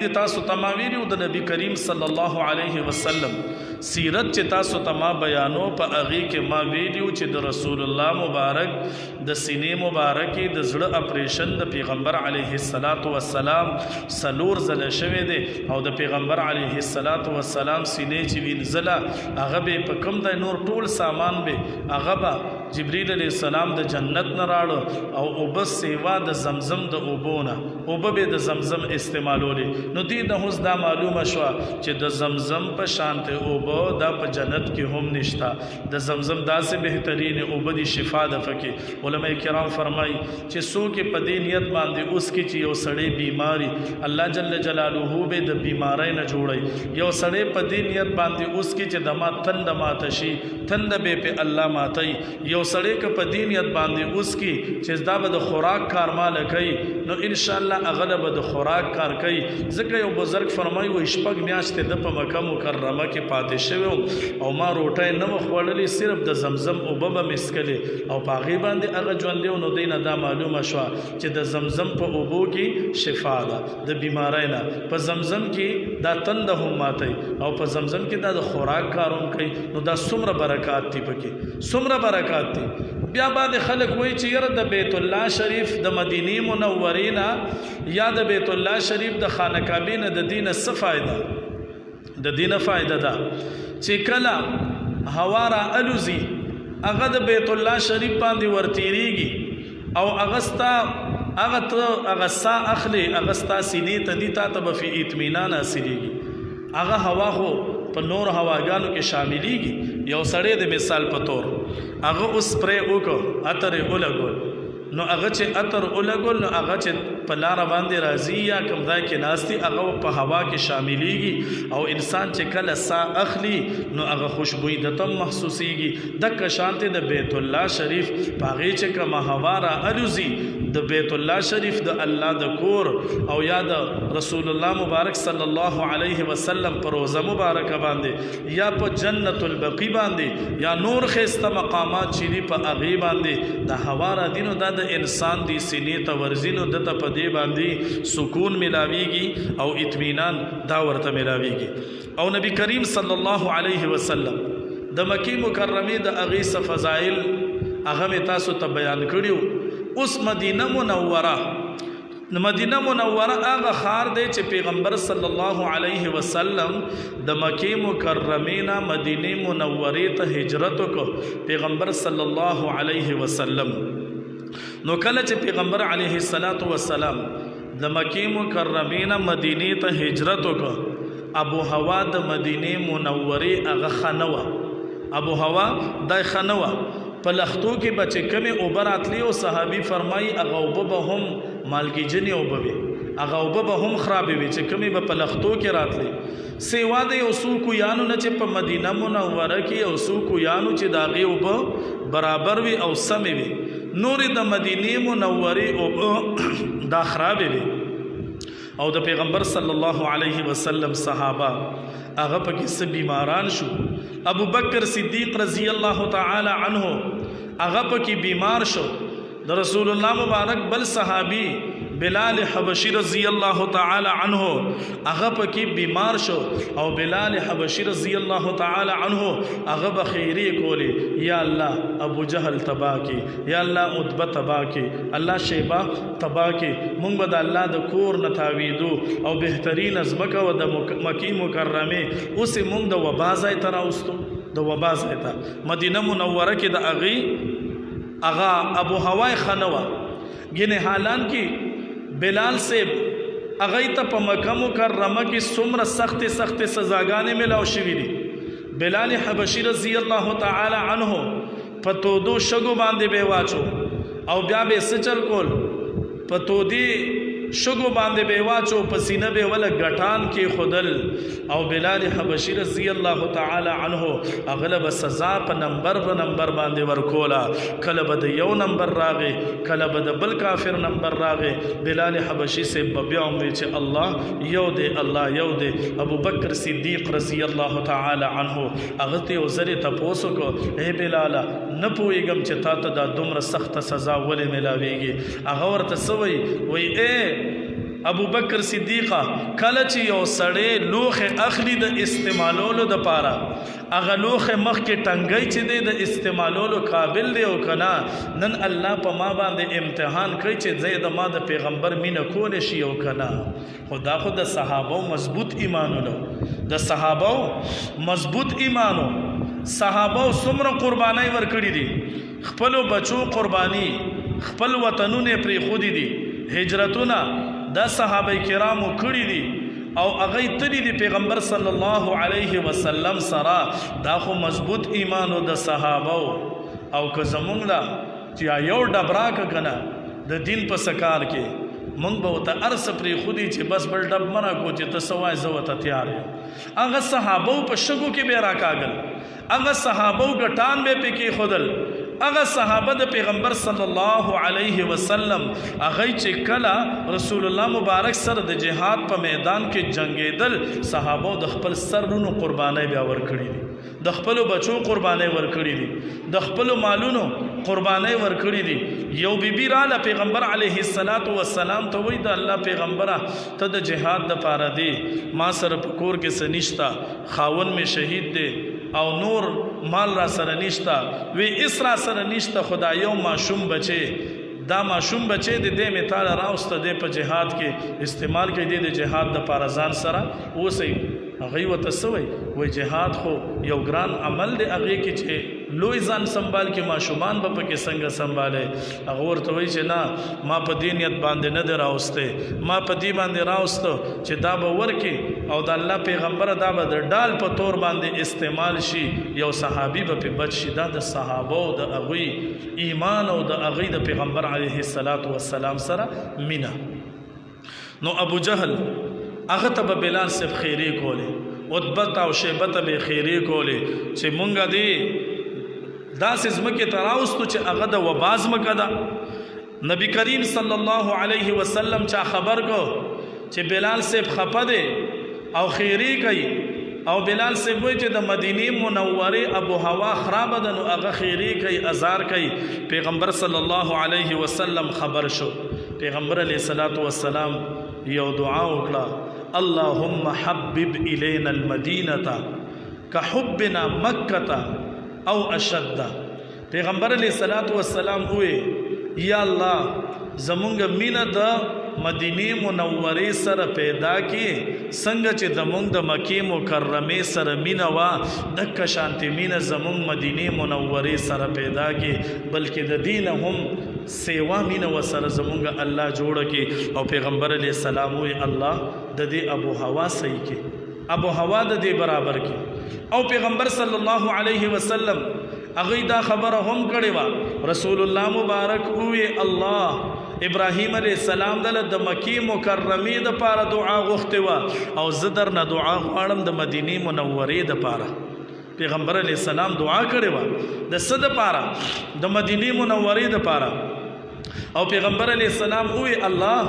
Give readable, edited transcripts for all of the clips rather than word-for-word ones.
تاسو تما ویلو د نبی کریم صلی الله علیه وسلم سیرت چې تاسو تما بیانو په اغه کې ما ویلو چې د رسول الله مبارک د سینې مبارکي د زړه اپریشن د پیغمبر علیه السلام سلور زله شوه دي او د پیغمبر علیه السلام سینې چې وینځله هغه به په کوم د نور ټول سامان به هغه به جبريل علیہ السلام د جنت نه راړو او وبس سیوا د زمزم د اوبونه وب به د زمزم استعمالولې نو دې د هوس دا معلومه شو چې د زمزم په شانته اوبو دا په جنت کې هم نشتا د زمزم داسې بهترین اوبه دي شفا د فکه علماء کرام فرمایي چې څوک په دې نیت باندې اوس کې چې یو سړی بیماری الله جل جلاله به د بیماری نه جوړي یو سړی په دې نیت باندې اوس کې چې دما تند ماتشي تند به په الله ماتي یو سړی ک په دې نیت باندې اوس کې چې دا به د خوراک کارمال کوي نو ان شاء الله اغلب د خوراک کار کوي ځکه یو بزرگ فرمایي و شپږ میاشتې د په مکه مکرمه کې پاتې شوی او ما روټۍ نه خوړلې صرف د زمزم او ببه مسکلې او په هغې باندې هغه ژوندی نو دی نه دا معلومه شوه چې د زمزم په اوبو کې شفا ده د بیماری نه په زمزم کې دا تنده هم ماتی او په زمزم کې دا د خوراک کار هم کوي نو دا څومره برکات دي پکې څومره برکات دي بیا بعد خلک وایي چې یاره د بیت الله شریف د مدینې منورې نه یا د بیت الله شریف د خانه کعبې نه د دینه څه فایده د دینه فایده ده چې کله هوا را الوزي هغه د بیت الله شریف باندې ورتیریږي او هغه سا اخلي هغه ستا سینې ته دي تا ته به فی اطمینان حاصلېږي هغه هوا خو په نور هواګانو کې شاملېږي یو سړی د مثال په طور هغه اوس پرې وکړو عطر یې ولګول نو هغه چې عطر ولګول نو هغه چې په لاره باندې راځي یا کوم ځای کې ناستي هغه په هوا کې شاملېږي او انسان چې کله سا اخلي نو هغه خوشبوئی د تم محسوسېږي دکه شانته د بیت الله شریف په هغې چې کومه هوا را الوزي د بیت الله شریف د الله د کور او یا د رسول الله مبارک صلی الله علیه وسلم پر روزه مبارکه باندې یا په جنت البقیع باندې یا نور خسته مقامات چې دي په هغې باندې د هوا را دي نو دا د انسان دی سینې ته ورځي نو دته په دې باندې سکون ملاویږي او اطمینان دا ورته ملاویږي او نبی کریم صلی الله علیه وسلم د مکی مکرمه د هغې فضایل هغه مې تاسو ته بیان کړیو اوس مدینه منوره هغه ښار دی چې پیغمبر صلی الله علیه وسلم د مکی مکرمه نه مدینه منورې ته هجرت وکړ پیغمبر صلی الله علیه وسلم نو کله چې پیغمبر علیه السلام د مکی مکرمه نه مدینه ته هجرت وکړ ابو هوا د مدینه منورې هغه خنوه ابو هوا د خنوه په لختو کې بچې کمې اوبه راتلی او صحابي فرمایي هغه اوبه به هم مالګیجنې اوبه وي هغه اوبه به هم خرابې وي چې کمې به په لختو کې راتلی سیوا د یو څو کویانو نه چې په مدینه منوره کې یو څو کویانو چې د هغې اوبه برابر وي او سمې وي نورې د مدینې منورې اوبه دا خرابې وي او د پیغمبر صلی الله علیه وسلم صحابه هغه پکې څه بیماران شو ابو بکر صدیق رضی الله تعالی عنه هغه پکې بیمار شو د رسول الله مبارک بل صحابي بلال حبشی رضی الله تعالی عنه هغه پکې بیمار شو او بلال حبشی رضی الله تعالی عنه هغه بخیری کولی یا الله ابو جهل تبا کی یا الله عتبہ تبا کی الله شیبا تبا کی مونږ به د الله د کور نه تاویدو او بهترین ازمکه و د مکی مکرمه اوس مونږ د وبا ځای ته راوستو د وبا ځای ته مدینه منوره کې د هغې ابو هوای خنوه ګینې حالان کې بلال صاحب هغې ته په مکه مکرمه کې څومره سختې سختې سزاګانې ملاو شوي دي بلال حبشي رضی الله تعالی عنه په تودو شګو باندې به واچو او بیا به څه چل کول په تودي شګو باندې به واچو په سینه به ولا غټان کې خودل او بلال حبشي رضی الله تعالی عنه اغلب سزا په نمبر باندې ورکولا کله به د یو نمبر راغې کله به د بل کافر نمبر راغې بلال حبشي سے بیا هم چې الله یو دی الله یو دی ابو بکر صدیق رضی الله تعالی عنه هغه ته وزره تاسو کو اے بلال نه پوهیږم چې تا ته دا دومره سخت سزا ولې ملاويږي هغه ورته سوی وای اے ابو بکر صدیقه کله چې یو سړی لوښه اخلي د استعمالولو دپاره هغه لوښه مخکې ټنګی چې دی د استعمالولو قابل دی او که نه نن الله په ما باندې امتحان کوي چې زه د ما د پیغمبر مینه کولی شي او که نه خو دا خو د صحابو مضبوط ایمانونه د صحابو مضبوط ایمانو صحابو څومره قربانۍ ورکړي دي خپلو بچو قرباني خپل وطنونه پرېښودي دي هجرتونه دا صحابه کرامو کړي دي او هغه تللی دي پیغمبر صلی الله علیه وسلم سره دا خو مضبوط ایمانو د صحابو او که زمونږ لا چې یو ډبرا که کنه د دین په سکار کې مونږ به ورته ارس پرېښودي چې بس بل ډب مه راکړو چې ته څه وایې زه ورته تیار یم هغه صحابو په شګو کې به راکاږل هغه صحابو ګټان به پې کېښودل هغه صحابه د پیغمبر صلی الله علیه وسلم هغه چې کله رسول الله مبارک سره د جهاد په میدان کې جنگېدل صحابو د خپل سرونو قربانۍ بیا ورکړي دي د خپلو بچو قربانۍ ورکړي دي د خپلو مالونو قربانۍ ورکړي دي یو بیبي راله پیغمبر علیه السلام ته وایي د الله پیغمبره ته د جهاد دپاره دی ما سره په کور کې څه نشته خاون مې شهید دی او نور مال را سره نشته وی اس را سره نشته خدا یو ماشوم بچی دا ماشوم بچی دی دی مې تاله راوسته دی په جهاد کې استعمال کوي دی د جهاد دپاره ځان سره اوسئ هغوی ورته څه وایي جهاد خو یو ګران عمل دی هغې کې چې لوی ځان سنبال کې ماشومان به پکې څنګه سنبالئ هغه ورته وایي چې نه ما په دې نیت باندې نه دی راوستی ما په دې باندې راوسته چې دا به ورکې او د الله پیغمبره دا به د ډال په طور باندې استعمال شي یو صحابي به پې بچ شي دا د صحابو د هغوی ایمان او د هغوی د پیغمبر علیه السلام سره مینه نو ابو جهل هغه ته به بلال صاحب خیرې کولې عتبه او شیبه ته به خیرې کولې چې مونږ دې داسې ځمکې ته راوستو چې هغه د وبا ځمکه ده نبی کریم صلی الله علیه وسلم چا خبر کو چې بلال صاحب خفه دی او خیرې کوي او بلال صاحب وایي چې د مدینې منورې ابو هوا خرابه ده نو هغه خیرې کوي ازار کوي پیغمبر صلی الله علیه وسلم خبر شو پیغمبر علیه السلام یو دعا وکړه اللهم حبب الینا المدینه کحبنا مکه او اشد پیغمبر علیہ السلام ہوئے یا اللہ زمونږ مینه د مدینه منورې سره پیدا کی څنګه چې زمونږ د مکې مکرمې سره مینه وا دکه شانتې مینه زمونږ مدینه منورې سره پیدا کی بلکې د دین هم سیوا مینه وسره زمونږ الله جوړ کی او پیغمبر علیہ السلام وی الله د دې ابو هوا صحیح کی ابو هوا د دې برابر کی او پیغمبر صلی الله علیه وسلم هغه دا خبره هم کړې وه رسول الله مبارک وی الله ابراهیم علیه السلام دله د مکې مکرمې دپاره دعا غوښتې وه او زه درنه دعا غواړم د مدینې منورې دپاره پیغمبر علیه السلام دعا کړې وه د څه دپاره د مدینې منورې دپاره او پیغمبر علیه السلام وی الله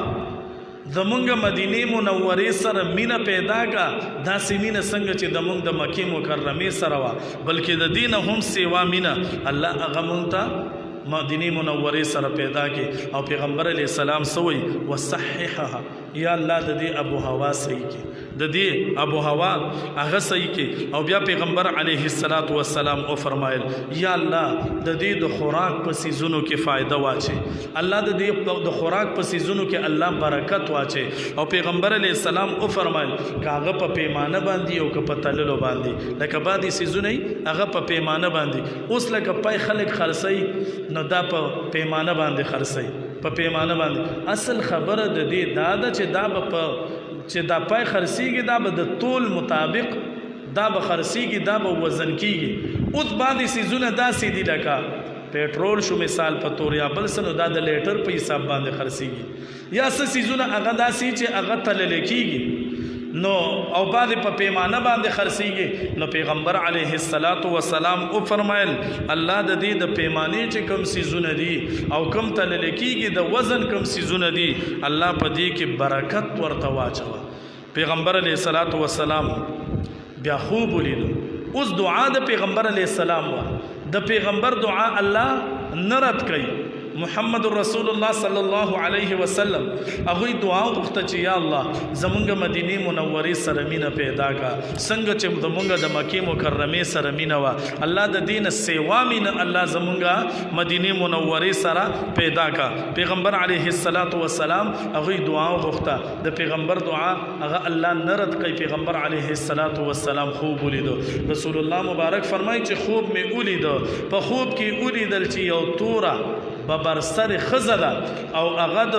زمونږ مدینې منورې سره مینه پیدا کا داسې مینه څنګه چې زمونږ د مکې مکرمې سره وه بلکې د دین هم سیوا مینه الله هغه مونږ ته مدینه منورې سره پیدا کې او پیغمبر علیه السلام سوی وصححها یا الله د دې ابو هوا صحیح کې د دې ابو هوا هغه صحیح کې او بیا پیغمبر علیه السلام او فرمایل یا الله د دې د خوراک په سیزونو کې فائدہ واچي الله د دې د خوراک په سیزونو کې الله برکت واچي او پیغمبر علیه السلام او فرمایل کاغه په پیمانه باندې او که په تللو باندې لکه باندې سیزونه هغه په پیمانه باندې اوس لکه پای خلک خرڅي نو دا په پیمانه باندې خرڅي په پیمانه باندې اصل خبره د دې دا ده چې دا به چې دا پای خرڅیږي دا به د طول مطابق دا به خرڅیږي دا به وزن کیږي اوس باندې سیزونه داسې دي لکه پیټرول شو مثال په تور یا بل څه نو دا د لیټر په حساب باندې خرڅیږي یا څه سیزونه هغه داسې چې هغه تللی کیږي نو او بعد په پیمانه باندې خرڅیږي نو پیغمبر علیه السلام او فرمایل الله د دې د پیمانې چې کم سیزونه دي او کم تللی کیږي د وزن کم سیزونه دي الله په دې کې برکت ورته واچوه پیغمبر علیه السلام بیا خوب ولیدو اوس دعا د پیغمبر علیه السلام وا د پیغمبر دعا الله نه رد کوي محمد رسول الله صلی الله علیه وسلم هغه دعا وغوښته چې یا الله زمونږ مدینه منورې سره مینه پیدا کا څنګه چې زمونږ د مکې مکرمه سره مینه وا الله د دین سیوا مینه الله زمونږ مدینه منورې سره پیدا کا پیغمبر علیه الصلاۃ والسلام هغه دعا وغوښته د پیغمبر دعا هغه الله نرد کوي پیغمبر علیه الصلاۃ والسلام خوب ولید رسول الله مبارک فرمایي چې خوب می ولید په خوب کې ولیدل چې یو توره ببر سر خزده او هغه د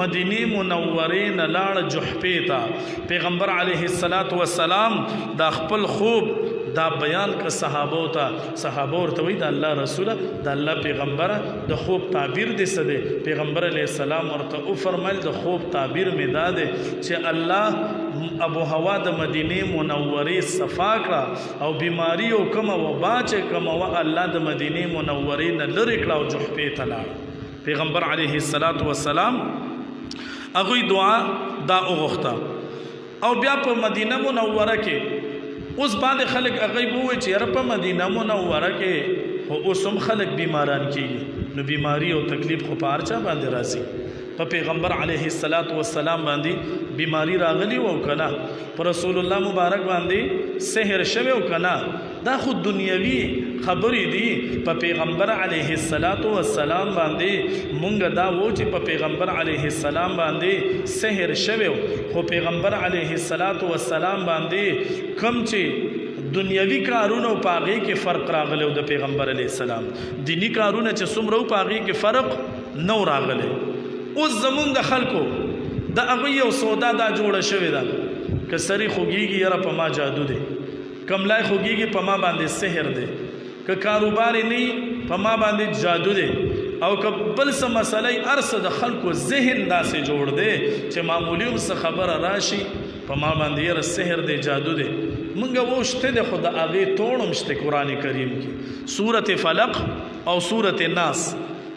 مدینه منورې نه لاړ جحفې ته پیغمبر علیه الصلاۃ والسلام دا خپل خوب دا بیان که صحابو ورته وایي د الله رسوله د الله پیغمبره د خوب تعبیر دې څه دی پیغمبر علیه السلام ورته وفرمیل د خوب تعبیر مې دا دی چې الله ابو هوا د مدینه منورې صفا کړه او بیماری او کومه وبا چې کومه وه الله د مدینه منورې نه لرې کړه او جحفې ته لاړ پیغمبر علیه الصلاۃ والسلام هغوی دعا دا وغوښته او بیا په مدینه منوره کې اوس باندې خلک هغه ووایي چې یاره په مدینه منوره کې خو اوس هم خلک بیماران کېږي نو بیماری او تکلیف خو په هر چا باندې راځي په پیغمبر علیه الصلاۃ والسلام باندې بیماری راغلی او کنه پر رسول الله مبارک باندې سحر شوی او کنه دا خو دنیوي خبرې دي په پیغمبر علیه الصلاۃ والسلام باندې مونږ دا و چې په پیغمبر علیه السلام باندې سحر شوی خو پیغمبر علیه الصلاۃ والسلام باندې کم چې دنیوي کارونه او پاغي کې فرق راغلی د پیغمبر علیه السلام دینی کارونه چې څومره پاغي کې فرق نو راغلی اوس زمون د خلکو د هغه یو سودا دا جوړه شوې ده که سری خوږیږي یاره په ما جادو دی کملای خوږیږي په ما باندې سحر دی که کاروبار نه په ما باندې جادو دی او که بل څه مسئله هر څه د خلکو ذهن داسې جوړ دی چې معمولی هم څه خبره راشي په ما باندې یاره سحر دی جادو دی مونږ و شته دی خو د هغې توړ هم شته قرآن کریم کې سورت فلق او سورت ناس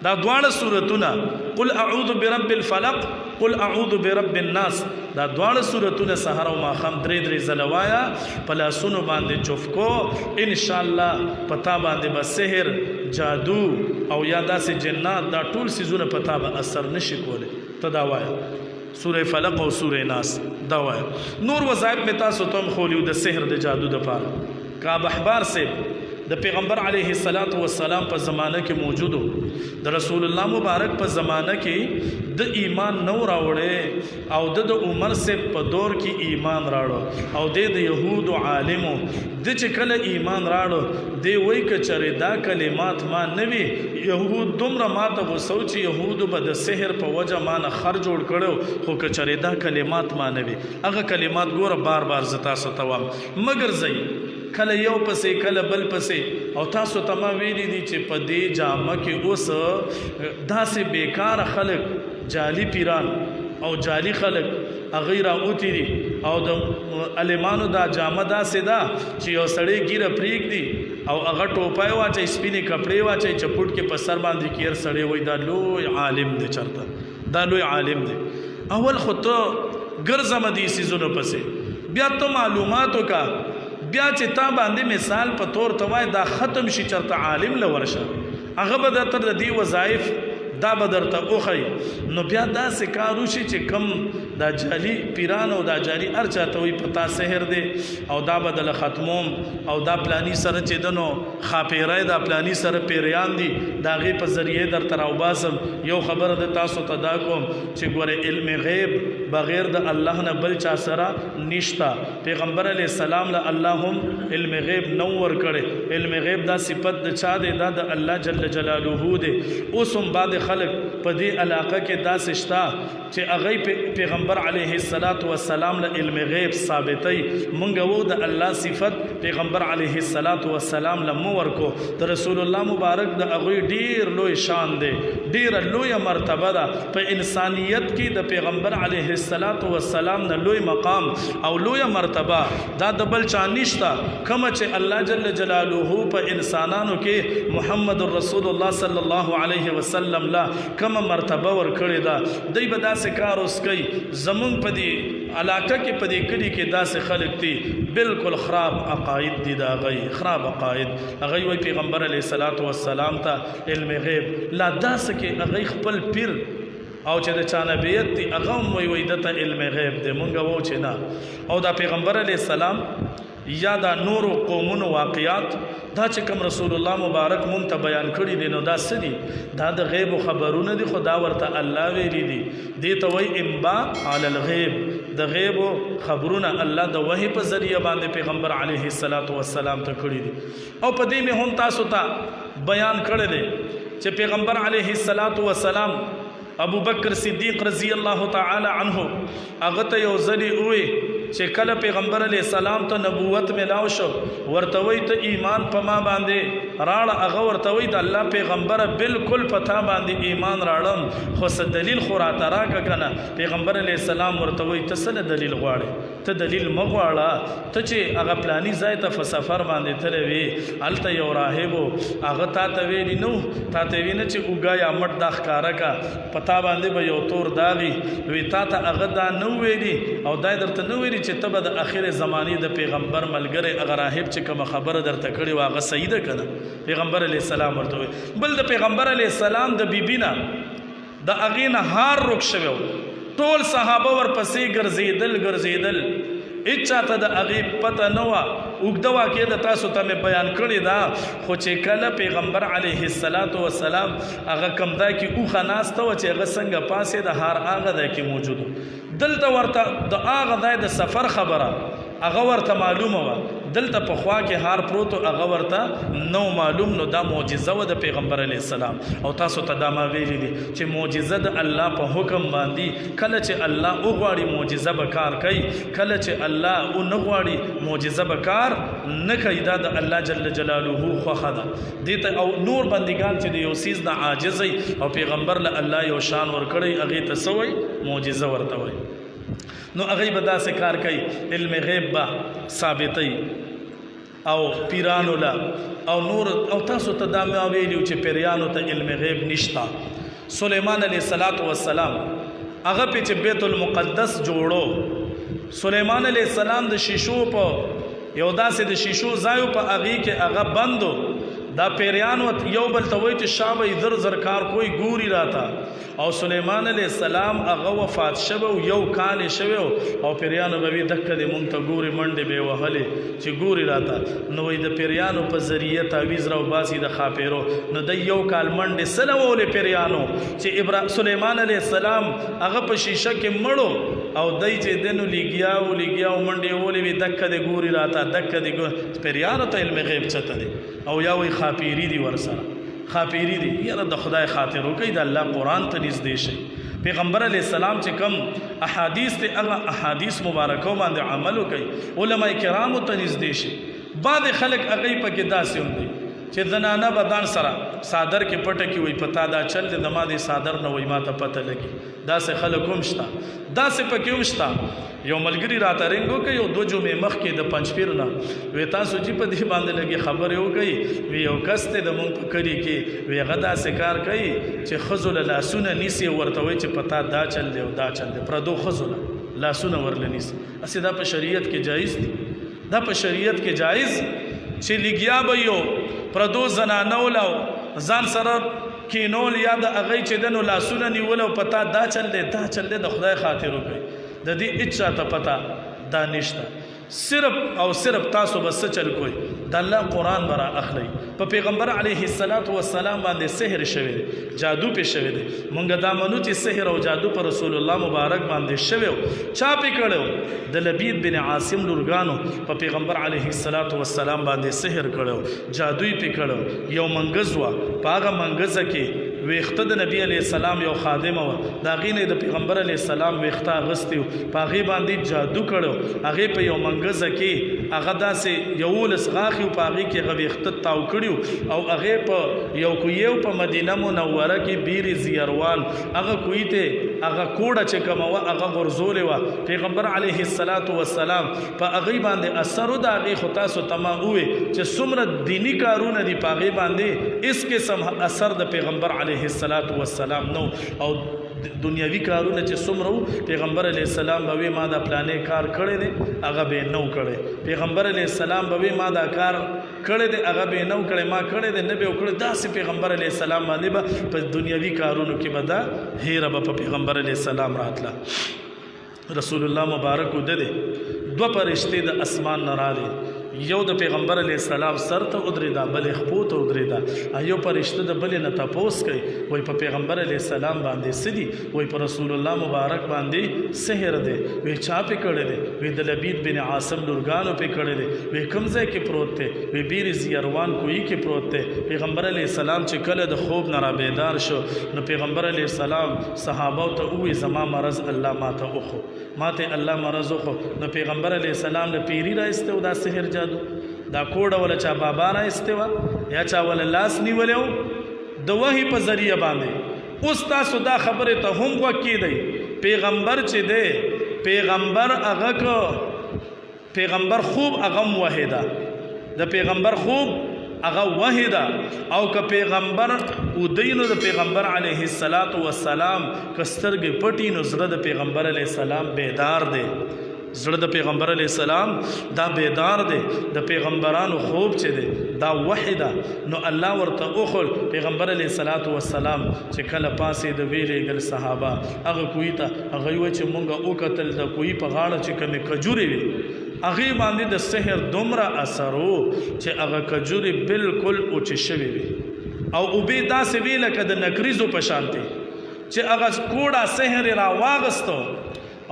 دا دواړه سورتونه قل اعوذ برب الفلق قل اعوذ برب الناس دا دواړه سورتونه سحر او ماښام درې ځله وایا په لاسونو باندې چوفکو ان شاء الله پتا باندې به سحر جادو او یا داسې جنات دا ټول څیزونه پتا به اثر نشي کولی ته دا وایا سوره فلق او سوره ناس دا وایا نور وظایف مې تاسو ته هم خولیو د سحر د جادو دپاره کعب احبار سے د پیغمبر علیه الصلاۃ والسلام په زمانه کې موجودو د رسول الله مبارک په زمانه کې د ایمان نو راوړې او د عمر سے په دور کې ایمان راړو او د يهودو عالمو د چې کله ایمان راړو دی وای کچره دا کلمات ما نوي يهود دومره ماته غوسو چې يهودو به د سحر په وجه ما نه خر جوړ کړو خو کچره دا کلمات ما نوي هغه کلمات ګوره بار بار زتا ستوام مگر زئی کله یو پسې کله بل پسې او تاسو ته ما ویلي دي چې په دې جامه کې اوس داسې بیکار خلک جعلي پیران او جعلي خلک هغوی راوتي دي او د عالمانو دا جامه داسې ده چې یو سړی ګیره پرېږدي او هغه ټوپای واچوي سپینې کپړې واچوي چپوټ کې په سر باندې کیر سړی وایي دا لوی عالم دی چرته دا لوی عالم دی اول خو ته ګرځم دې څیزونو پسې بیا ته معلوماتو کا بیا چې تا باندې مثال په تور ته وای دا ختم شي چرته عالم لورشه هغه به درته د دې وظایف دا به درته وښیي نو بیا داسې کار وشي چې کم دا جعلي پیران او دا جعلي هر چا ته وایي پتا سحر دی او دا به دله ختموم او دا پلاني سره چې ده نو خاپیری دا پلاني سره پیریان دي د هغې په ذریعې درته راوباسم یو خبره د تاسو ته دا کوم چې ګوره علم غیب بغیر د الله نه بل چا سره نشته پیغمبر علیه السلام له الله هم علم غیب نو ورکړی علم غیب دا صفت د چا دی دا د الله جل جلاله دی اوس هم بعد خلق په دې علاقه کې داسې شته چې هغه پیغمبر علیه الصلاۃ والسلام له علم غیب ثابتوي مونږ وو د الله صفت پیغمبر علیه الصلاۃ والسلام له مو ورکو د رسول الله مبارک د هغوی ډیر لوی شان دی ډیره لویه مرتبه ده په انسانیت کې د پیغمبر علیه الصلاۃ والسلام نه لوی مقام او لویه مرتبه دا د بل چا نشته کومه چې الله جل جلاله په انسانانو کې محمد رسول الله صلی الله علیه وسلم لا کومه مرتبه ورکړې ده دوی به داسې کار اوس کوي زمونږ په دې علاقه کې په دې کلی کې داسې خلک دي بالکل خراب عقاید دي، دا غي خراب عقاید. هغه وی پیغمبر علیه الصلاۃ والسلام ته علم غیب لا داسې کې هغه خپل پیر او چې د چانبیت دی هغه هم وی دته علم غیب دی، مونږ وو چې نه. او دا پیغمبر علیه السلام یا دا نور قومونو واقعات دا چې کوم رسول الله مبارک مونږ ته بیان کړي دي نو دا څه دي؟ دا د غیب خبرونه دي، خو دا ورته الله ویلي دي. دې ته وایي انباء علی الغیب، د غیب خبرونه الله د وحی په ذریعه باندې پیغمبر علیه الصلاۃ والسلام ته کړي دي. او په دې مې هم تاسو ته بیان کړی دی چې پیغمبر علیه الصلاۃ والسلام ابو بکر صدیق رضی الله تعالی عنه هغه ته یو ځلې ووی چې کله پیغمبر علیه السلام ته نبوت ملاو شو ورته وی ته ایمان په ما باندې راړه، هغه ورته وی د الله پیغمبره بالکل پتا باندې ایمان راړم، خو څه دلیل خو راته راکړه که نه. پیغمبر علیه السلام ورته وی ته څه دلیل غواړې؟ ته دلیل مه غواړه، ته چې هغه پلاني ځای ته په سفر باندې تللی وې هلته یو راهب و هغه تا ته ویلي نو تا ته وی نه چې اوږه یا مټ دا ښکاره که په تا باندې به یو تور داغي، وی تا ته هغه دا نه ویلي او دا درته نه ویلي چې ته به د اخر زمانې د پیغمبر ملګری هغه راهب چې کومه خبره درته کړې وه هغه صحیح ده که نه؟ پیغمبر علیه السلام ورته وی. بل د پیغمبر علیه السلام د بیبي نه د هغې نه هار رک شوی و، ټول صحابه ورپسې ګرځېدل هیچا ته د هغې پته نه وه. اوږده واقعه د تاسو ته مې بیان کړې ده، خو چې کله پیغمبر علیه الصلاۃ والسلام هغه کوم ځای کې اوښه ناسته وه چې هغه څنګه پاسې د هار هغه ځای کې موجود و، دلته ورته د هغه ځای د سفر خبره هغه ورته معلومه وه، دلته په خوا کې هار پروت و هغه ورته نو معلوم. نو دا معجزه وه د پیغمبر علیه السلام. او تاسو ته دا ما ویلي دي چې معجزه د الله په حکم باندې کله چې الله وغواړي معجزه به کار کوي، کله چې الله ونه غواړي معجزه به کار نه کوي. دا د الله جل جلاله خوښه ده. دې ته او نور بندګان چې د یو څیز نه عاجز وي او پیغمبر له الله یو شان ورکړی هغې ته څه وایي؟ معجزه ورته وایي. نو هغه به داسې کار کوي، علم غیب به ثابتوي او پیرانو لا او نور. او تاسو ته دا مې ویلي چې پیریانو ته علم غیب نشته. سلیمان علیه الصلاۃ والسلام هغه پې چې بیت المقدس جوړو، سلیمان علیه السلام د شیشو په یو داسې د شیشو ځایو په هغې کې هغه بندو. دا پیریانو یو بل ته وایي چې شابه در زر کار کوئی ګوري راته. او سلیمان علیه السلام هغه وفات شوی و، یو کال یې شوی و او پیریانو به وي دکه دې مونږ ته ګوري منډې به یې وهلې چې ګوري راته. نو وایي د پیریانو په ذریعه تعویز راوباسي د خاپیرو. نو د یو کال منډې څه نه وولې پیریانو چې سلیمان علیه السلام هغه په شیشه کې مړو او دی چې دی نو لګیا و منډې یې وولې وي دکه دې ګوري راته دکه دې پیریانو ته علم غیب چته دی. او یا وایي خاپیری دی ورسره، خاپیری دی یاره د خدای خاطر وکړئ د الله قرآن ته نږدې شئ. پیغمبر علیه السلام چې کوم احادیث دی هغه احادیث مبارکو باندې عمل وکړئ، علماء کرامو ته نږدې شئ. بعضې خلک هغې پکې داسې هم دي چې زنانه به ځان سره صادر کې پټه کړي، وایي پتا دا چل دی د ما دې صادر نه وایي ما ته پته لګي. داسې خلک هم شته، داسې پکې هم شته. یو ملګري راته رنګ وکړي یو 2 جمعې مخکې د پنجپیر نه، وی تاسو چې په دې باندې لګي خبرې وکړئ، وی یو کس دی د مونږ په کلي کې وی هغه داسې کار کوي چې ښځو له لاسونه نیسي، ورته وایي چې پتا دا چل دی او دا چل دی، پردو ښځو له لاسونه ورله نیسي. هسې دا په شریعت کې جایز دی؟ دا په شریعت کې جایز چې لګیا به یو پردو زنانو له ځان سره کینول یا د هغې چې دنو لاسونه نیول او پتا دا چل دی دا چل دی، د خدای خاطر وکړئ. د دې هیڅ چاته پته دا نشته. صرف او صرف تاسو بس چل کوئ د الله قرآن برا اخلئ. په پیغمبر علیه الصلاۃ والسلام باندې سحر شوی دی، جادو پې شوی دی. مونږ دا منو چې سحر او جادو په رسول الله مبارک باندې شوی و. چا پې کړی؟ د لبید بن عاصم لورګانو په پیغمبر علیه الصلاۃ والسلام باندې سحر کړی، جادو یې پې کړی. یو منګز وه، په هغه منګزه کې ویخته د نبی علیه السلام یو خادمه وه، د هغې نه د پیغمبر علیه السلام ویخته اغوستي وو، په هغې باندې جادو کړی. هغې په یو منګزه کې هغه داسې 11 غاښې وو، په هغې کې هغه ویخته تاو کړي او هغې په یو کویو په مدینه منوره کې بیر زیروان هغه کوی ته هغه کوړه چې کومه وه هغه غورځولې وه. پیغمبر علیه الصلاۃ والسلام په هغې باندې اثر و د هغې خو تاسو ته ما ووې چې څومره دیني کارونه دي په هغې باندې هېڅ قسم اثر د پیغمبر علیه الصلاۃ والسلام نو. او دنیاوي کارونه چې څومره وو پیغمبر علیه السلام به وی ما دا پلانې کار کړی دی هغه به نو کړی پیغمبر علیه السلام به وی ما دا کار کړی دی هغه به نو کړی ما کړی دی نه به وکړی داسې پیغمبر علیه السلام باندې به په دنیاوي کارونو کې به دا هیره به په پیغمبر علیه السلام راتله رسول الله مبارک ودده دو پرشتې د اسمان نه راغلي یو د پیغمبر علیه السلام سر ته ودرېده بل یې خپو ته ودرېده یو پرشته د بلې نه تپوس کوي وایي په پیغمبر علیه السلام باندې څه دي وایي په رسول الله مبارک باندې سحر دی وایي چا پې کړی دی وایي د لبید بن عاصم لورګانو پې کړی دی وایي کوم ځای کې پروت دی وایي بیر زیروان کوی کې پروت دی پیغمبر علیه السلام چې کله د خوب نه رابیدار شو نو پیغمبر علیه السلام صحابو ته ووایي زما مرض الله ماته وخو ماته الله مرض وخو نو پیغمبر علیه السلام له پیری رایسته او دا سحر دا کوډه ولا چا بابا را استوا یا چا ولا لاس نیولیو د وحی په ذریعہ باندې اوس تاسو دا خبره ته هم وکی دی پیغمبر چې دی پیغمبر هغه کو پیغمبر خوب هغه موحده د پیغمبر خوب هغه وحده او که پیغمبر ودینو د پیغمبر علیه السلام کسترګ پټی نو زړه د پیغمبر علیه السلام بیدار دی زړه د پیغمبر علیه السلام دا بیدار دی د پیغمبرانو خوب چې دی دا وحده نو الله ورته اوخل پیغمبر علیه السلام چې کله پاسې د ویلې ګل صحابه هغه کوی ته هغه وی چې مونږه او قتل د کوی په غاړه چې کمه کجوري وي هغه باندې د سحر دومره اثرو چې هغه کجوري بالکل اوچ شوی وي او به داسې ویل کده نکریزو په شانتي چې هغه کوډه سحر را واغستو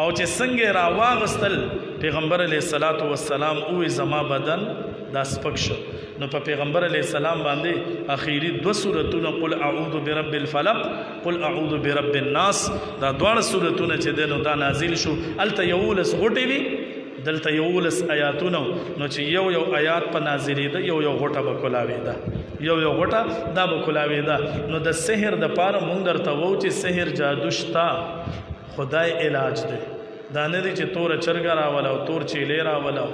او چې څنګه را واغستل پیغمبر علیه السلام او زما بدن دا سپک شو نو په پیغمبر علیه السلام باندې اخیری دو سورتونه قل اعوذ برب الفلق قل اعوذ برب الناس دا دواړه سورتونه چې دنو دا نازل شو الته یولس غټي وي دلته یولس آیاتونه نو چې یو آیات په نازلېده یو غټه به کولاوېده یو غټه دا به کولاوېده نو د سحر د پاره مونږ درته وو چې سحر جادو شتا خدای علاج دی دا نه دی چې تور چرګ راوله او تور چیلې راوله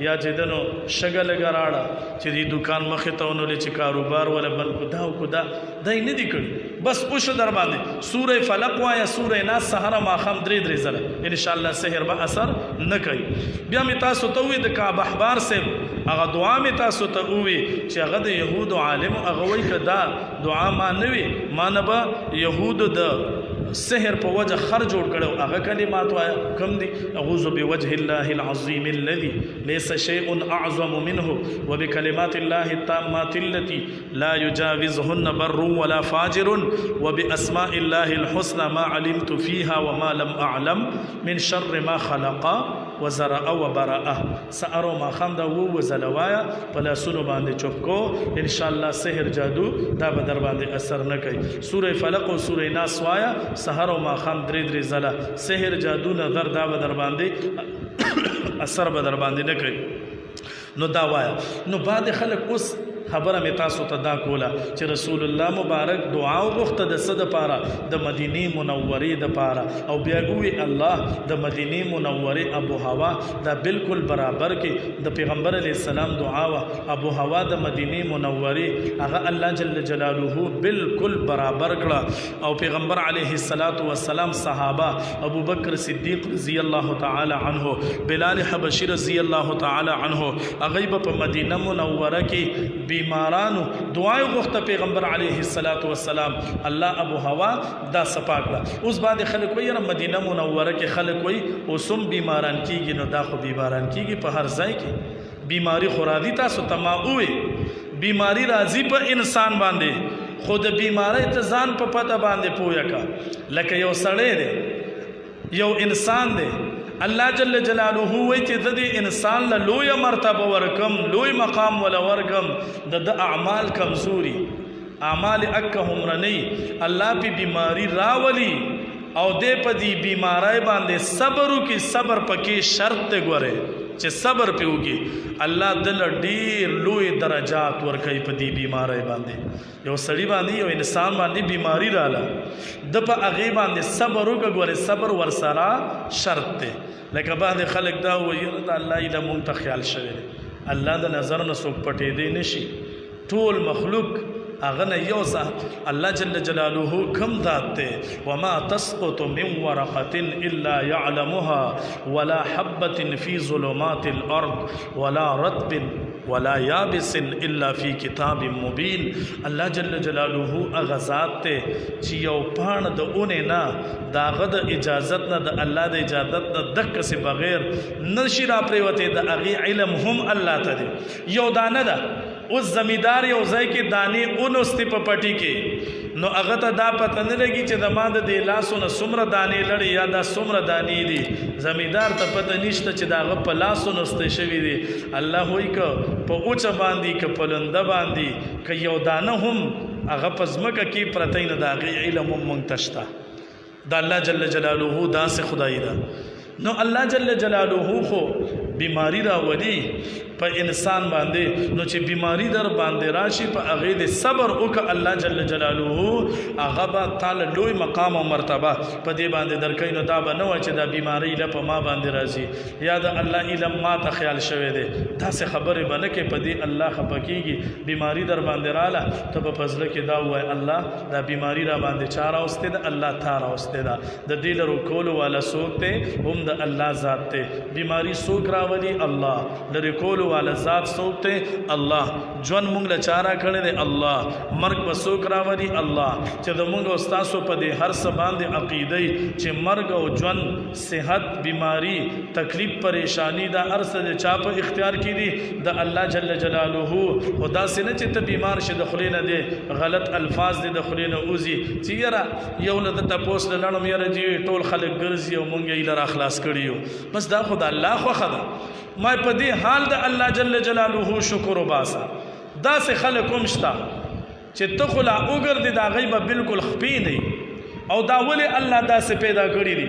یا چې دنو شګه لږه راړه چې دې دکان مخې ته ونولې چې کاروبار ولا بل کو دا او کو دا دی نه دی کړي بس اوشو در باندې سوره فلق وایه سوره ناس سحر ماښام درې ځله انشاءالله سحر به اثر نه کوي بیا مې تاسو ته ووایي د کعب احبار صاحب هغه دعا مې تاسو ته ووایي چې هغه د یهودو عالم هغه وایي که دا دعا ما نه وي ما نه به یهودو د سحر په وجه خر جوړ کړو هغه کلمات وایه کم دي اعوذ بوجه الله العظیم الذي ليس شيء اعظم منه وبكلمات الله التامات التي لا يجاوزهن بر ولا فاجر وباسماء الله الحسنى ما علمت فيها وما لم اعلم من شر ما خلق وزرع وبرأ سارو ما خمدا وزلوایا پلا سونو باندې چوکو ان شاء الله سحر جادو دا به در باندې اثر نه کوي سوره فلق او سوره ناس وایا سحر او ما خم درې زله سحر جادو نظر دا به در باندې اثر به در باندې نه کوي نو دا وایا نو بعد خلک اوس خبره می تاسو ته دا کوله چې رسول الله مبارک دعا وغوښته د څه دپاره د مدینې منورې دپاره او بیا وی الله د مدینې منورې ابو هوا دا بالکل برابر کې د پیغمبر علیه السلام دعا وا ابو هوا د مدینې منورې هغه الله جل جلاله بالکل برابر کړه او پیغمبر علیه السلام صحابه ابو بکر صدیق رضی الله تعالی عنه بلال حبشی رضی الله تعالی عنه هغه په مدینه منوره کې بیمارانو دعای غوښته پیغمبر علیه السلام الله ابو هوا دا صفاکړه اوس بعد خلک وایي مدینه منوره کې خلک وایي اوسم بیماران کیږي نو دا خو بیماران کیږي په هر ځای کې بیماری خو راځي تاسو تماوي بیماری راځي په انسان باندې خود بیماری ته ځان په پته باندې پوهه کا لکه یو سړی دی یو انسان دی الله جل جلاله وی چې د انسان له لوی مرتبه ورکم لوی مقام ولا ورکم د اعمال کمزوري اعمال اکهم رنی الله په بیماری راولي او دې په دې بیماری باندې صبر کی صبر پکې شرط ته ګوره چې صبر پیوږي الله دل ډیر لوی درجات ورکړي په دې بیماری باندې یو سړی باندې یو انسان باندې بیماری رااله د په هغه باندې صبر وکړي صبر ورسره شرط دی لکه بعض خلک دا وایي دا الله یې مونږ ته خیال شوی الله د نظر نه څوک پټېدی نشي ټول مخلوق هغه نه یو څه الله جل جلاله کم ذات ته وما تسقط من ورقة الا يعلمها ولا حبة في ظلمات الارض ولا رطب ولا یابس الا فی کتاب مبین. الله جل جلاله هغه ذات ته چې یو پاڼه د اونې نه د هغه د اجازت نه د الله د اجازت نه دقه سي بغیر نشي را پریوته د هغې علم هم الله ته دی. یو دانه ده اوس زمیدار یو ځای کې دانې اونوستې په پټي کې نو هغه ته دا پته نه لګي چې د ما د دې لاسو نه څومره دانې لړې یا دا څومره دانې دي. زمیدار ته پته نشته چې د هغه په لاسو نوستې شوي دي. الله وایي که په اوچه باندې که په لنده باندې که یو دانه هم هغه په ځمکه کې پرتی نه د هغې علم هم موږ ته شته. د الله جل جلاله داسې خدای ده. نو الله جل جلاله خو بیماری راولي په انسان باندې نو چې بیماری در باندې راشي په هغې د صبر وکړه الله جل جلاله هغه به تعالی لوی مقام او مرتبه په دې باندې درکوي. نو دا به نه وایي چې دا بیماری له په ما باندې راځي یا د الله علم ما ته خیال شوی دی. داسې خبرې به نه کوي په دې الله خفه کېږي. بیماری در باندې راله ته به په زړه کې دا ووایي الله دا بیماری را باندې چا راوستې ده؟ الله تا راوستې ده. د دې لرو کولو والا څوک دی؟ هم د الله ذات دی. بیماری څوک راولي؟ الله. لرې کولو والا ذات څوک دی؟ الله. ژوند مونږ له چا راکړی دی؟ الله. مرګ به څوک راولي؟ الله. چې د مونږ او ستاسو په دې هر څه باندې عقیده چې مرګ او ژوند صحت بیماری تکلیف پریشانی دا هر څه د چا په اختیار کې دي؟ د الله جل جلاله. خو داسې نه چې ته بیمار شې د خولې نه دی غلط الفاظ دي د خولې نه وځي چې یاره یو له د تپوس له لړم یاره جي ټول خلک ګرځي او مونږ یې لره خلاص کړي یو. بس دا خو د الله خوښه ده. ما په دې حال د الله جل جلاله شکر وباسه. داسې خلک هم شته چې ته خو لا وګرځې د هغوی به بالکل خپې دی او دا ولې الله داسې پیدا کړي دي.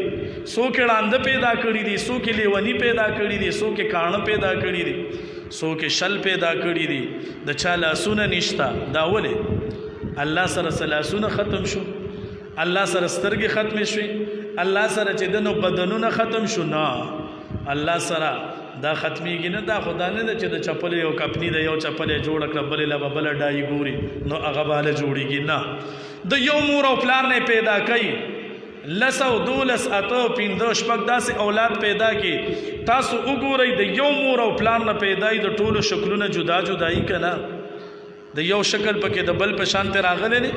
څوک یې ړانده پیدا کړي دي، څوک یې لیوني پیدا کړي دي، څوک یې کاڼه پیدا کړي دي، څوک یې شل پیدا کړي دي. د چا لاسونه نشته. دا ولې؟ الله سره لاسونه ختم شو، الله سره سترګې ختمې شوې، الله سره چې دنو بدنونه ختم شو. نه، الله سره دا ختمیږي نه. دا خدا نه ده چې د چپلې یو کپنی د یو چپلې جوړه کړه بلې له به بله ډایي ګوري نو هغه به هله جوړېږي. نه، د یو مور او پلار نه پیدا کوي 10 او 12 اته 15 شپږ داسې اولاد پیدا کړي. تاسو وګورئ د یو مور او پلار نه پیدایي د ټولو شکلونه جدا جدایي که نه؟ د یو شکل پکې د بل په شانتې راغلی دی.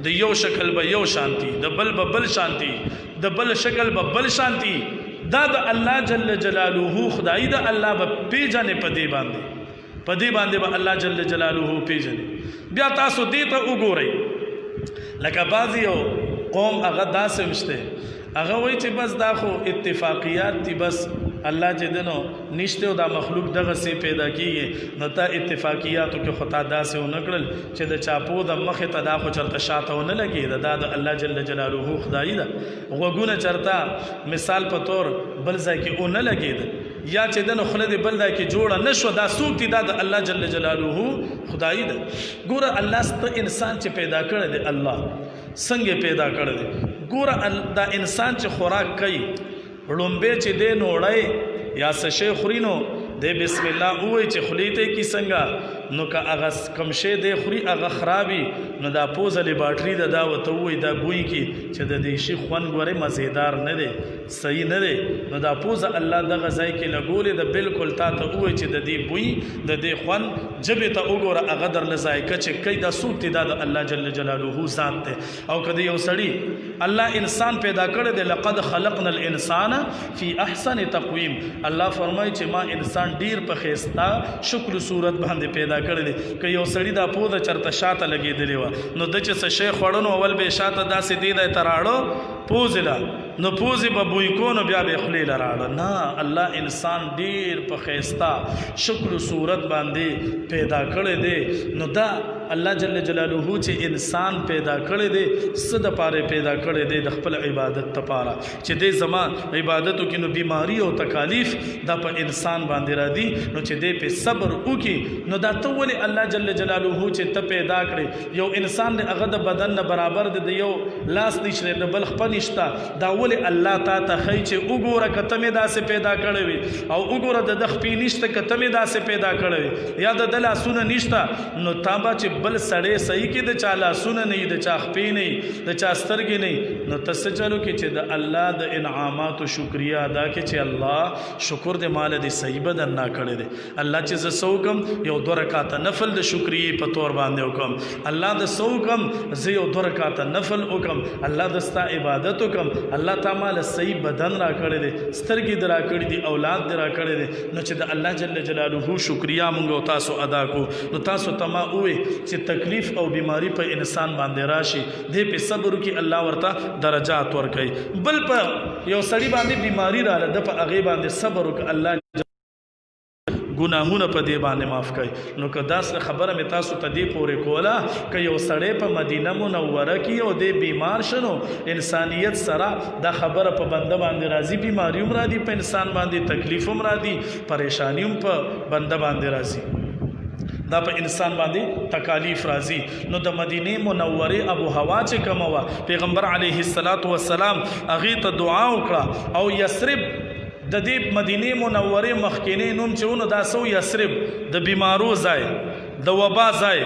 د یو شکل به یو شانتي، د بل به بل شانتي، د بل شکل به بل شانتي. دا د الله جل جلاله خدای د الله به پیژنې. په دې باندې به الله جل جلاله پیژنې. بیا تاسو دې ته وګورئ لکه بعضې یو قوم هغه داسې مشته هغه وایي چې بس دا خو اتفاقیات دي، بس الله چې دنو نشته او دا مخلوق دغه سي پیدا کیږي. نو تا اتفاقیاتو کې خطا داسې ونه کړل چې د چاپو د مخې ته دا خو چرته شاته ونه لګېده. دا د الله جل جلاله خدایي ده. غوږونه چرته مثال په طور بل ځای کې ونه لګېده یا چې دنو خوله دې بل ځای کې جوړه نه شوه. دا څوک دي؟ دا د الله جل جلاله خدایي ده. ګوره الله ست انسان چې پیدا کړی دی الله څنګه پیدا کړی دی. ګوره دا انسان چې خوراک کوي لومبې چې دی نوړی یا څه شی خوري نو دی بسم الله ووایي چې خولې ته یې څنګه نو که هغه کم شی دی خوري هغه خرابي نو دا پوزه لیباټري ده دا ورته ووایي دا بوی کې چې د دې شي خوند ګورې مزیدار نه دی، صحیح نه دی. نو دا پوزه الله دغه ځای کې لګولې ده بالکل تا ته ووایي چې د دې بوی د دې خوند ژبې ته وګوره هغه درله ذایقه چې کوي. دا څوک دی؟ دا د الله جل جلاله ذات دی. او که د یو سړي الله انسان پیدا کړی دی لقد خلقنا الانسان فی احسن تقویم. الله فرمایي چې ما انسان ډیر په ښایسته شکل صورت باندې پیدا کړی دی. که یو سړي دا پوزه چرته شاته لګېدلې وه نو د چې څه شی خوړو نو اول به یې شاته داسې دی دی ته راړو پوزې له نو پوزې به بوی کو نو بیا به یې خولې له راړه. نه، الله انسان ډیر په ښایسته شکل صورت باندې پیدا کړی دی. نو دا الله جل جلاله چې انسان پیدا کړی دی څه دپاره پیدا کړی دی؟ د خپل عبادت دپاره چې دی زما عبادتو کې نو بیماری او تکالیف دا په انسان باندې راځي نو چې دی پې صبر وکړي. نو دا ته ولې الله جل جلاله چې ته پیدا کړې یو انسان دی هغه د بدن نه برابر دی، د یو لاس نشته د بل خپه نشته، دا ولې الله تا ته ښایي چې وګوره که ته مې داسې پیدا کړی وي او وګوره د ده خپې نشته که ته مې داسې پیدا کړی وي یا د ده لاسونه نشته نو تا به چې بل سړی صحیح کې د چا لاسونه نه د چا خپې نه د چا سترګې نه نو تاسو چلو کې چې د الله د انعاماتو شکریا ادا کې چې الله شکر دې مال دې صحیح بدن نه کړی دی الله چې ز سوکم یو 2 رکعات نفل د شکرې په تور باندې وکم الله د سوکم ز یو 2 رکعات نفل وکم الله دستا عبادت وکم الله تعالی صحیح بدن را کړی دی سترګې درا کړی دی اولاد درا کړی دی نو چې د الله جل جلاله شکریا مونږ تاسو ادا کو نو تاسو تما وې چې تکلیف او بیماری په انسان باندې راشي دې په صبر کې الله ورته درجات ورکړي بل په یو سړی باندې بیماری رااله د په هغه باندې صبر وک الله گناهونه په دې باندې معاف کړي نو که داس خبره مې تاسو ته دې پورې کوله که یو سړی په مدینه منوره کې او دې بیمار شنو انسانیت سره دا خبره په بنده باندې راځي بیماری هم راځي په انسان باندې تکلیف هم راځي پریشانی هم په بنده باندې راځي دا په انسان باندې تکالیف راځي نو د مدینه منوره ابو هوا چې کومه وا پیغمبر علیه الصلاۃ والسلام هغه ته دعا وکړه او یثرب د دې مدینه منوره مخکینه نوم چېونو دا سو یثرب د بیمارو ځای د وبا ځای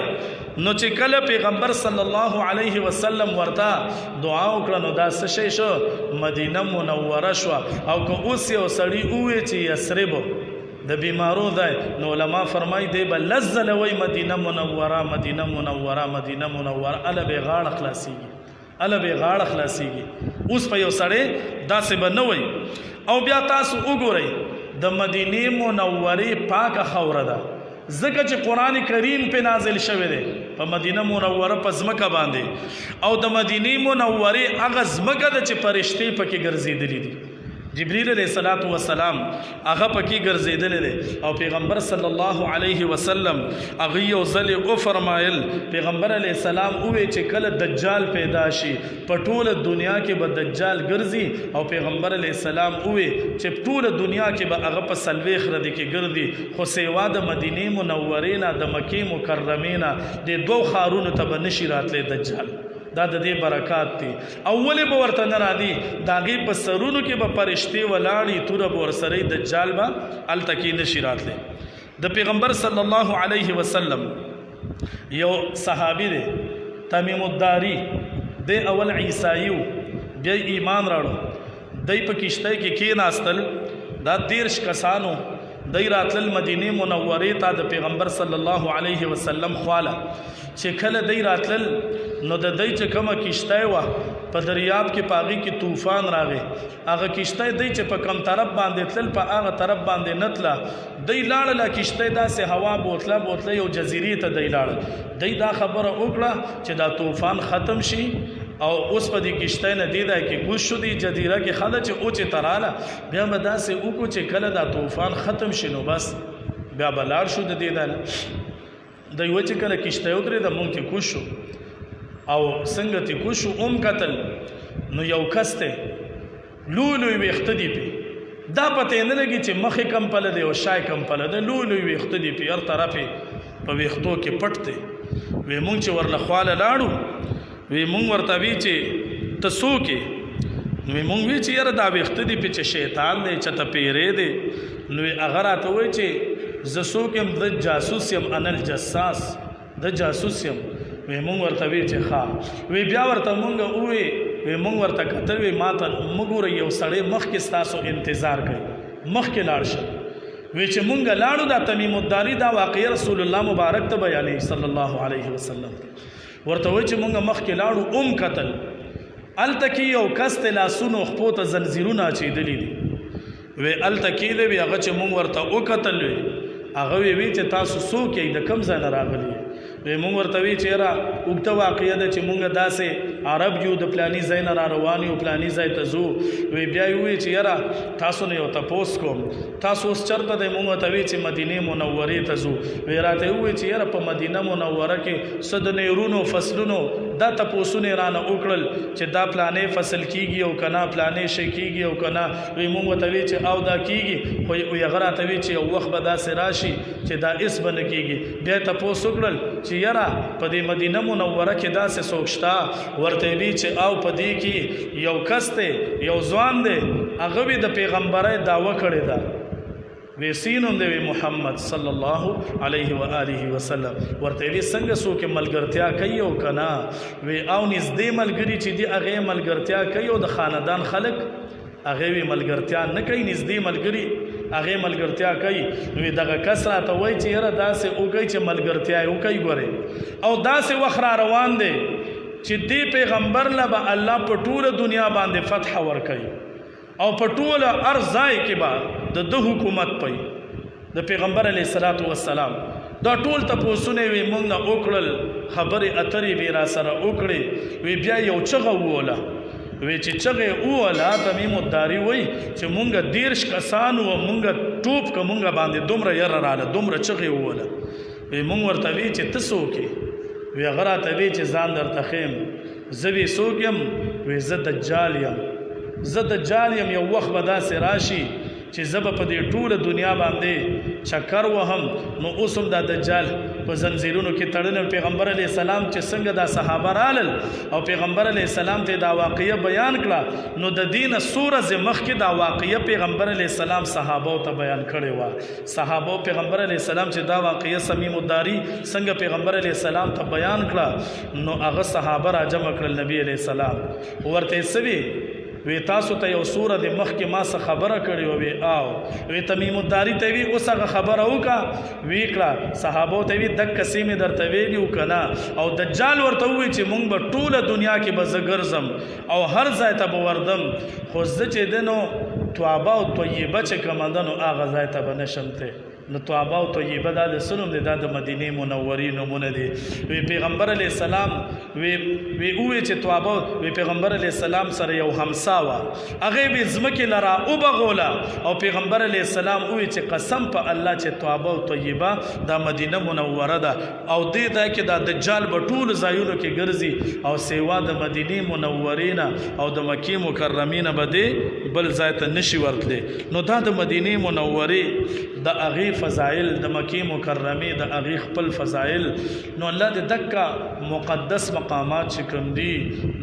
نو چې کله پیغمبر صلی الله علیه وسلم ورته دعا وکړه نو دا څه شی شو مدینه منوره شو او که اوس یو سړی ووایي چې یثرب د بیمارو ځای نو علما فرمایي دی به لزل وی مدینه منوره مدینه منوره مدینه منوره اله به غاړه خلاصيږي اله به غاړه خلاصيږي اوس په یو سړی داسې به نه وي او بیا تاسو وګورئ د مدینه منوره پاکه خوره ده ځکه چې قرآن کریم په نازل شوی دی په مدینه منوره په ځمکه باندې او د مدینه منوره هغه ځمکه ده چې فرشتې پکې ګرځېدلي دي جبريل علیہ الصلوۃ والسلام هغه پکې ګرځېدل دي او پیغمبر صلی الله علیه وسلم هغه یو ځل او فرمایل پیغمبر علیہ السلام وې چې کله دجال پیدا شي په ټوله دنیا کې به دجال ګرځي او پیغمبر علیہ السلام وې چې ټوله دنیا کې به هغه په سلويخ ردی کې ګرځي خو سیوا د مدینه منوره نه د مکه مکرمه نه د دوه خارونو ته به نشي راتلې دجال دا د دې برکات دي اول به ورته نه راځي داغي په سرونو کې به فرشتي ولاړی تور به ورسره دجال به التکی نشي راتلې د پیغمبر صلی الله علیه وسلم یو صحابي دی تمیم الداری د اول عیسایو بیا ایمان راړو دای په کشته کې کېناستل دا 13 کسانو دای راتل مدینه منوره ته د پیغمبر صلی الله علیه وسلم خواله چې کله دای راتل نو د دای چې کومه کشته و په دریاب کې پاغي کې طوفان راغی هغه کشته دای چې په کم طرف باندې تل په هغه طرف باندې نتله دای لاړه کشته داسې هوا بوتله یو جزیره ته دای لاړه دای دا خبره وکړه چې دا طوفان ختم شي او اوس په دې کشته نه دی دا کې کوش شو دی جزیره کې خاله چې او چې تراله بیا به داسې وکړو چې کله دا طوفان ختم شي نو بس بیا بلار شو د دې دا د یو چې کله کشته یو درې د مونږ کې کوش شو او څنګه تی کوشو قتل نو یو کسته لولو ویخت دی پی دا پته نه لګي چې مخې کم پله دی او شای کم پله دی لولو ویخت دی پی هر طرفه په ویختو کې پټته وی مونږ چې ورله خواله لاړو وی مونږ ورته وی چې تسو کې نو مونږ وی چې یاره دا ویخت دی پی چې شیطان دی چې ته پیرې دی نو هغه راته وی چې زسو کې د جاسوس يم انل جساس د جاسوس يم وی مونږ ورته وی چې ښا وی بیا ورته مونږ وی مونږ ورته کتل وی ماته مګور یو سړی مخ کې تاسو انتظار کوي مخ کې لاړ شي وی چې مونږ لاړو دا تمیم الداری دا واقعي رسول الله مبارک ته بیانې صلی الله علیه وسلم ورته وی چې مونږ مخ کې لاړو قتل التکی یو کس لاسونو خپو ته زنجیرونه چیدلی دي وی التکی دی وی هغه چې مونږ ورته وکتل وی هغه وی چې تاسو څوک یې د کم ځای نه راغلی وی مونږ ورته وی چې را وګته واقعیا ده چې مونږ داسې عرب یو د پلانی ځای نه را روان یو پلانی ځای ته ځو وی بیا وی چې را تاسو نه یو تاسو کوم تاسو اوس چرته د مونږ ته وی چې مدینه منوره ته ځو وی راته وی چې را په مدینه منوره کې صد نیرونو فصلونو دا تاسو نه رانه وکړل چې دا پلانې فصل کیږي او کنا پلانې شي کیږي او کنا وی مونږ ته وی چې او دا کیږي خو یو غره ته وی چې یو وخت به داسې راشي چې دا اس بن کیږي بیا تاسو وکړل چې یاره په دې مدینه منوره کې داسې سوچتا ورته وی چې او په دې کې یو کس ته یو ځوان دی هغه د پیغمبري دعوه کړې ده وی سینوم دی وی محمد صلی الله علیه و آله وسلم. ورته وی څنګه څوک ملګرتیا کوي او کنا؟ وی او نږدې ملګری چې دی هغه ملګرتیا کوي او د خاندان خلک هغه وی ملګرتیا نه کوي، نږدې ملګری هغه ملګرتیا کوي. وی دغه کس راته وایي چې یاره داسې وکړئ چې ملګرتیا یې وکړئ. ګورئ او داسې وخت را روان دی چې دې پیغمبر له به الله په ټوله دنیا باندې فتح ورکوي او په ټوله هر ځای کې به د حکومت پي د پیغمبر علیه الصلاۃ والسلام. دا ټول تپوسونه وی موږ نه وکړل، خبرې اترې به را سره وکړې. وی بیا یو چغه ووله، وی چې چغه ووله تمیم الداري وی چې مونږ 13 کسان و مونږ ټوپ که مونږ باندې دومره یره راله، دومره چغه ووله. وی مونږ ورته وی چې ته څوک یې؟ وی هغه راته وی چې ځان درته ښیم. زه وی څوک یم؟ وی زه دجال یم. زه دجال یم، یو وخت به داسې راشي چې زه به په دې ټوله دنیا باندې چکر وهم. نو اوس هم دا دجال په زنځیرونو کې تړلی. پیغمبر علیه السلام چې څنګه دا صحابه رالل او پیغمبر علیه السلام ته دا واقعه بیان کړه، نو د دې نه څو ورځې مخکې دا واقعه پیغمبر علیه السلام صحابو ته بیان کړې وه. صحابو پیغمبر علیه السلام چې دا واقعه سمیم الداري څنګه پیغمبر علیه السلام ته بیان کړه، نو هغه صحابه را جمع کړل نبی علیه السلام. ورته څه وی تاسو ته یو سوره د مخکې ما څه خبره کړې وه؟ وی آو. وی تمیم الداري ته وی اوس هغه خبره وکړه؟ وی کړه. صحابو ته وی دک کسې مې درته ویلي و که نه؟ او دجال ورته ووی چې مونږ به ټوله دنیا کې به زه ګرځم او هر ځای ته به وردم، خو زه چې ده نو توابه او طیبه چې کومه ده نو هغه ځای ته به نشم ته. نو توابه او طیبه دا د څه نوم دی؟ دا د مدینې منورې نومونه دي. وی پیغمبر علیه السلام وی ووی چې توابه، وی پیغمبر علیه السلام سره یو همسا وه، هغې به ځمکې له را وبغوله او پیغمبر علیه السلام ووی چې قسم په الله چې توابه او طیبه دا مدینه منوره ده او دې ځای کې دا دجال به ټولو ځایونو کې ګرځي او سیوا د مدینې منورې نه او د مکې مکرمې نه به دې بل ځای ته نشي ورتلی. نو دا د مدینې منورې د هغې فضائل، د مکې مکرمې د هغې خپل فضائل، نو الله دې دکه مقدس مقامات چې کوم دي،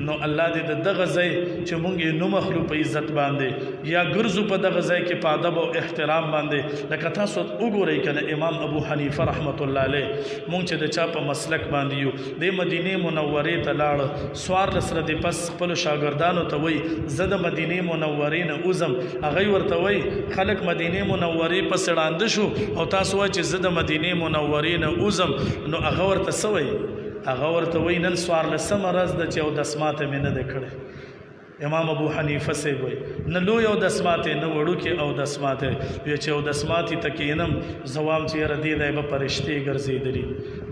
نو الله دې د دغه ځای چې مونږ یې نو مخلو په عزت باندې یا ګرځو په دغه ځای کې په ادب او احترام باندې. لکه تاسو وګورئ که نه امام ابو حنیفه رحمت الله علیه مونږ چې د چا په مسلک باندې یو د مدینې منورې ته لاړ، څوارلس ورځې پس خپلو شاګردانو ته وایي زه د مدینې منورې نه وځم. هغوی ورته وایي خلک مدینې منورې پسې ړانده شو او تاسو وایئ چې زه د مدینې منورې نه وځم. نو هغه ورته څه وایي؟ هغه ورته وایي نن 14مه ورځ ده چې اودس ماته مې نه دی کړی. امام ابو حنیفه صاحب وایي نه لوی اودس ماتې نه وړوکې اودس ماتې. وایي چې اودس ماتې ته کښېنم زه وایم چې یاره دې ځای به فرشتې ګرځېدلي،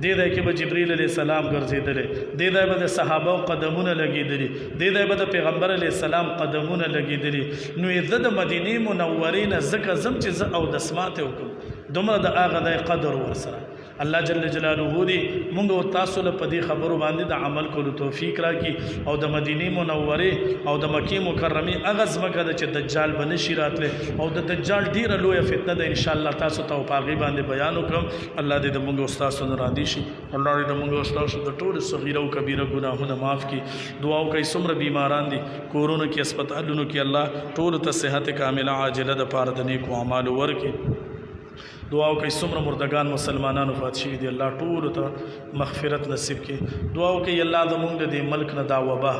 دې ځای کې به جبریل علیه السلام ګرځېدلی، دې ځای به د صحابو قدمونه لګېدلي، دې ځای به د پیغمبر علیه السلام قدمونه لګېدلي. نو زه د مدینې منورې نه ځکه ځم چې زه اودس ماتې وکړم، دومره د هغه ځای قدر ورسره. الله جل جلاله دې مونږ او تاسو له په دې خبرو باندې د عمل کولو توفیق راکړي او د مدینې منورې او د مکې مکرمې هغه ځمکه ده چې دجال به نشي راتلی او د دجال ډېره لویه فتنه ده. انشاءالله تاسو ته په هغې باندې بیان وکړم. الله دې د مونږ او ستاسو نه راضي شي. الله دې د مونږ او ستاسو د ټولو صغیره او کبیره ګناهونه معاف کړي. دعا وکړئ څومره بیماران دي کورونو کې هسپتالونو کې، الله ټولو ته صحت کامله عاجله د پاره د نیکو اعمالو ورکړي. دعا وکړئ څومره مردگان مسلمانانو فات شوي دي الله ټولو ته مغفرت نصیب کړي. دعا وکړئ الله زموږ د دې ملک نه دا وبا،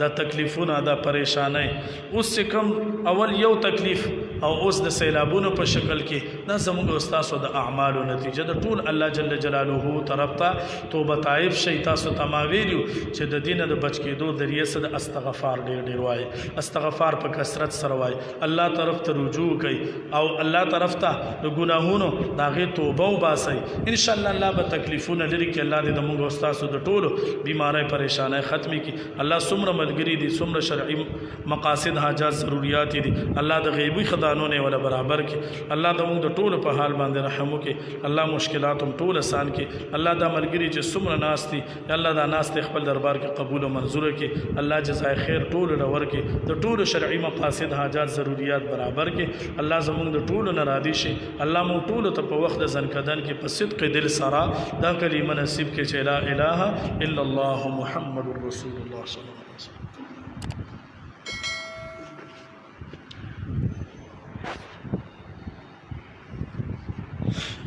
دا تکلیفونه، دا پریشانۍ، اوس چې کوم اول یو تکلیف او اوس د سیلابونو په شکل کې، دا زموږ او ستاسو د اعمالو نتیجه ده. ټول الله جل جلاله طرف ته توبه طائب شئ. تاسو ته ما ویلو چې د دې نه د بچ کېدو ذریعه څه د استغفار ډېر وایي، استغفار په کثرت سره وایي، الله طرف ته رجوع کوي او الله طرف ته د ګناهونو د هغې توبه وباسئ. انشاءالله الله به تکلیفونه لرې کړي. الله دې د موږ او ستاسو د ټولو بیمارۍ پریشانۍ ختمې کړي. الله څومره ملګري دي، څومره شرعي مقاصد حاجات ضروریات دي، الله د غیبي خزانو نه ولا برابر کړي. الله د موږ د ټولو په حال باندې رحم وکړي. الله مشکلات هم ټول آسان کړي. الله دا ملګري چې څومره ناست دي، الله دا ناست خپل دربار کې قبول او منظوره کړي. الله جزای خیر ټولو له ورکړي، د ټولو شرعي مقاصد حاجات ضروریات برابر کړي. الله زموږ د ټولو نه راضي شي. الله مو ټولو ته په وخت د ځنکدن کې په صدق دل سره دا کلمه نصیب کړي چې لا اله الا الله محمد رسول الله صلی الله علیه وسلم. کې